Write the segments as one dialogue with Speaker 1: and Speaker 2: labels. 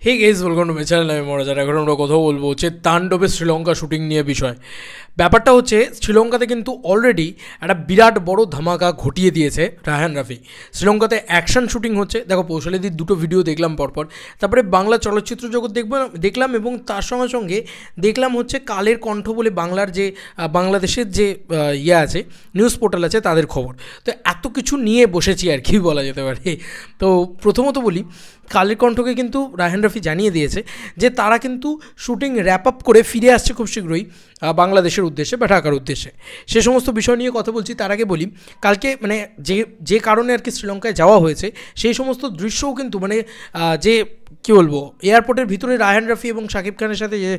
Speaker 1: Hey guys, welcome to my channel. আমি মরাজার। এখন আমরা কথা বলবো হচ্ছে তাণ্ডবের শ্রীলঙ্কা শুটিং নিয়ে বিষয়। ব্যাপারটা হচ্ছে শ্রীলঙ্কাতে কিন্তু অলরেডি একটা বিরাট বড় ধামাকা ঘটিয়ে দিয়েছে রায়হান রাফি। শ্রীলঙ্কাতে অ্যাকশন শুটিং হচ্ছে। দেখো, পৌশালীদির দুটো ভিডিও দেখলাম পরপর, তারপরে বাংলা চলচ্চিত্র জগৎ দেখলাম এবং তার সঙ্গে সঙ্গে দেখলাম হচ্ছে কালের কণ্ঠ বলে বাংলার যে বাংলাদেশের যে ইয়ে আছে, নিউজ পোর্টাল আছে, তাদের খবর। তো এত কিছু নিয়ে বসেছি আর কি বলা যেতে পারে। তো প্রথমত বলি, কালের কণ্ঠকে কিন্তু রায়হান রাফি জানিয়ে দিয়েছে যে তারা কিন্তু শুটিং র্যাপ আপ করে ফিরে আসছে খুব শীঘ্রই বাংলাদেশের উদ্দেশ্যে বা ঢাকার উদ্দেশ্যে। সে সমস্ত বিষয় নিয়ে কথা বলছি। তার আগে বলি, কালকে মানে যে কারণে আর কি শ্রীলঙ্কায় যাওয়া হয়েছে সেই সমস্ত দৃশ্যও কিন্তু মানে যে কী বলবো, এয়ারপোর্টের ভিতরে রায়হান রাফি এবং শাকিব খানের সাথে যে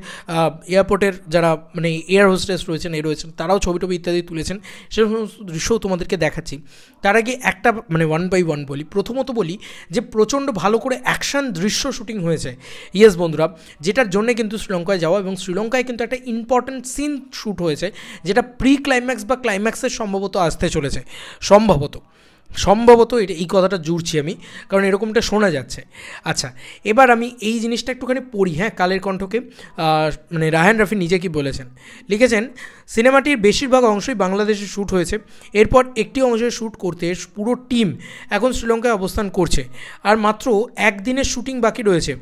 Speaker 1: এয়ারপোর্টের যারা মানে এয়ার হোস্টেস রয়েছেন রয়েছেন তারাও ছবি ইত্যাদি তুলেছেন, সে সমস্ত দৃশ্যও তোমাদেরকে দেখাচ্ছি। তার আগে একটা মানে ওয়ান বাই ওয়ান বলি। প্রথমত বলি যে প্রচণ্ড ভালো করে অ্যাকশন দৃশ্য শুটিং হয়েছে ইয়েস বন্ধুরা, যেটার জন্য কিন্তু শ্রীলঙ্কায় যাওয়া। এবং শ্রীলঙ্কায় কিন্তু একটা ইম্পর্ট্যান্ট সিন শ্যুট হয়েছে যেটা প্রি ক্লাইম্যাক্স বা ক্লাইম্যাক্সের সম্ভবত আসতে চলেছে। সম্ভবত এই কথাটা জুড়ছি আমি, কারণ এরকমটা শোনা যাচ্ছে। আচ্ছা, এবার আমি এই জিনিসটা একটুখানি পড়ি। হ্যাঁ, কালের কণ্ঠকে মানে রায়হান রাফি নিজে কি বলেছেন, লিখেছেন, সিনেমাটির বেশিরভাগ অংশই বাংলাদেশে শ্যুট হয়েছে। এরপর একটি অংশের শ্যুট করতে পুরো টিম এখন শ্রীলঙ্কায় অবস্থান করছে, আর মাত্র একদিনের শুটিং বাকি রয়েছে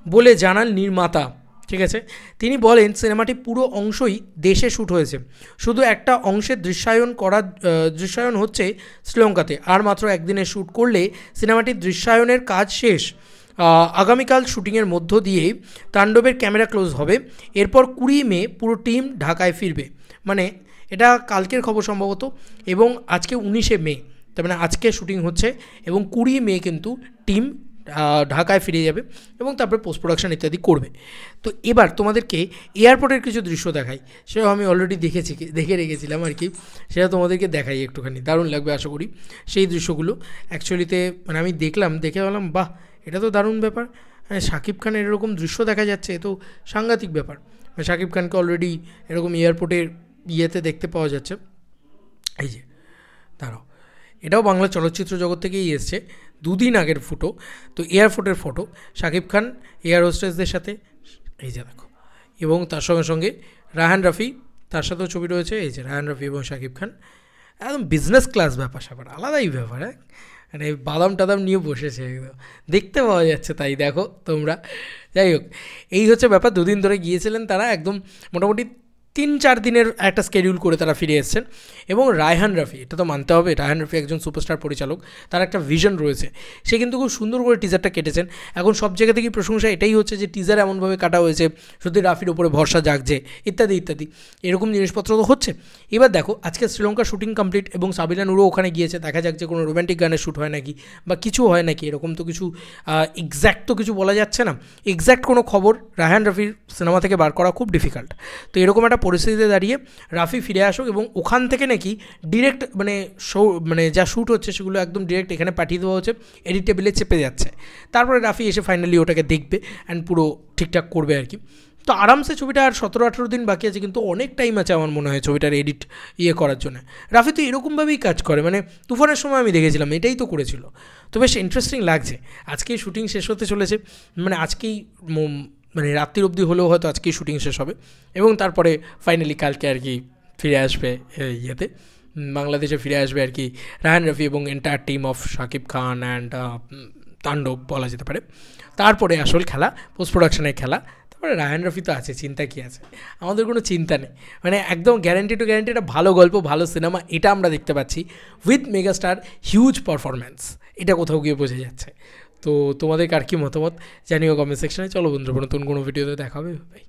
Speaker 1: বলে জানান নির্মাতা। ঠিক আছে, তিনি বলেন সিনেমাটি পুরো অংশই দেশে শ্যুট হয়েছে, শুধু একটা অংশের দৃশ্যায়ন হচ্ছে শ্রীলঙ্কাতে, আর মাত্র একদিনে শ্যুট করলে সিনেমাটির দৃশ্যায়নের কাজ শেষ। আগামীকাল শুটিংয়ের মধ্য দিয়েই তাণ্ডবের ক্যামেরা ক্লোজ হবে। এরপর 20 মে পুরো টিম ঢাকায় ফিরবে। মানে এটা কালকের খবর সম্ভবত, এবং আজকে 19 মে, তার মানে আজকে শুটিং হচ্ছে এবং 20 মে কিন্তু টিম ঢাকায় ফিরে যাবে এবং তারপরে পোস্ট প্রোডাকশন ইত্যাদি করবে। তো এবার তোমাদেরকে এয়ারপোর্টের কিছু দৃশ্য দেখাই, সেটাও আমি অলরেডি দেখে রেখেছিলাম আর কি, সেটা তোমাদেরকে দেখাই একটুখানি, দারুণ লাগবে আশা করি সেই দৃশ্যগুলো। অ্যাকচুয়ালিতে মানে আমি দেখে বললাম, বাহ, এটা তো দারুণ ব্যাপার। হ্যাঁ, শাকিব খানের এরকম দৃশ্য দেখা যাচ্ছে, এ তো সাংঘাতিক ব্যাপার। শাকিব খানকে অলরেডি এরকম এয়ারপোর্টের ইয়েতে দেখতে পাওয়া যাচ্ছে। এই যে দাঁড়াও, এটাও বাংলা চলচ্চিত্র জগৎ থেকেই এসছে, 2 দিন আগের ফটো। তো এয়ারপোর্টের ফটো, শাকিব খান এয়ার হোস্টেসদের সাথে, এই যে দেখো, এবং তার সঙ্গে সঙ্গে রায়হান রাফি, তার সাথেও ছবি রয়েছে। এই যে রায়হান রাফি এবং শাকিব খান, একদম বিজনেস ক্লাস ব্যাপার স্যাপার, আলাদাই ব্যাপার। হ্যাঁ, মানে বাদাম টাদাম নিয়ে বসেছে, একদম দেখতে পাওয়া যাচ্ছে, তাই দেখো তোমরা। যাই হোক, এই হচ্ছে ব্যাপার। 2 দিন ধরে গিয়েছিলেন তারা, একদম মোটামুটি 3-4 দিনের একটা স্কেডিউল করে তারা ফিরে এসেছেন। এবং রায়হান রাফি, এটা তো মানতে হবে, রায়হান রাফি একজন সুপারস্টার পরিচালক, তার একটা ভিশন রয়েছে। সে কিন্তু খুব সুন্দর করে টিজারটা কেটেছেন। এখন সব জায়গা থেকেই প্রশংসা এটাই হচ্ছে যে টিজার এমনভাবে কাটা হয়েছে সত্যি রাফির ওপরে ভরসা জাগছে, ইত্যাদি ইত্যাদি, এরকম জিনিসপত্র তো হচ্ছে। এবার দেখো, আজকে শ্রীলঙ্কার শুটিং কমপ্লিট এবং সাবিনা নুরও ওখানে গিয়েছে। দেখা যাক যে কোনো রোম্যান্টিক গানের শ্যুট হয় নাকি বা কিছু হয় নাকি, এরকম তো কিছু এক্স্যাক্ট তো কিছু বলা যাচ্ছে না। এক্স্যাক্ট কোনো খবর রায়হান রাফির সিনেমা থেকে বার করা খুব ডিফিকাল্ট। তো এরকম একটা পরিস্থিতিতে দাঁড়িয়ে রাফি ফিরে আসুক এবং ওখান থেকে নাকি ডিরেক্ট মানে যা শ্যুট হচ্ছে সেগুলো একদম ডিরেক্ট এখানে পাঠিয়ে দেওয়া হচ্ছে, এডিট টেবিলে চেপে যাচ্ছে। তারপরে রাফি এসে ফাইনালি ওটাকে দেখবে অ্যান্ড পুরো ঠিকঠাক করবে আর কি। তো আরামসে ছবিটা আর 17-18 দিন বাকি আছে, কিন্তু অনেক টাইম আছে আমার মনে হয় ছবিটার এডিট করার জন্য। রাফি তো এরকমভাবেই কাজ করে, মানে তুফানের সময় আমি দেখেছিলাম এটাই তো করেছিল। তো বেশ ইন্টারেস্টিং লাগছে। আজকেই শুটিং শেষ হতে চলেছে, মানে আজকেই মানে রাত্রির অবধি হলেও হয়তো আজকেই শুটিং শেষ হবে এবং তারপরে ফাইনালি কালকে আর কি ফিরে আসবে বাংলাদেশে ফিরে আসবে আর কি রায়হান রাফি এবং entire team of Shakib Khan and তাণ্ডব বলা যেতে পারে। তারপরে আসল খেলা, পোস্ট প্রোডাকশনের খেলা। তারপরে রায়হান রাফি তো আছে, চিন্তা কী আছে, আমাদের কোনো চিন্তা নেই। মানে একদম গ্যারান্টি টু গ্যারান্টি একটা ভালো গল্প, ভালো সিনেমা, এটা আমরা দেখতে পাচ্ছি উইথ মেগাস্টার, হিউজ পারফরম্যান্স, এটা কোথাও গিয়ে বোঝা যাচ্ছে। তো তোমাদের কার কী মতামত জানিও কমেন্ট সেকশনে। চলো বন্ধুরা, নতুন কোনো ভিডিওতে দেখা হবে, ভাই।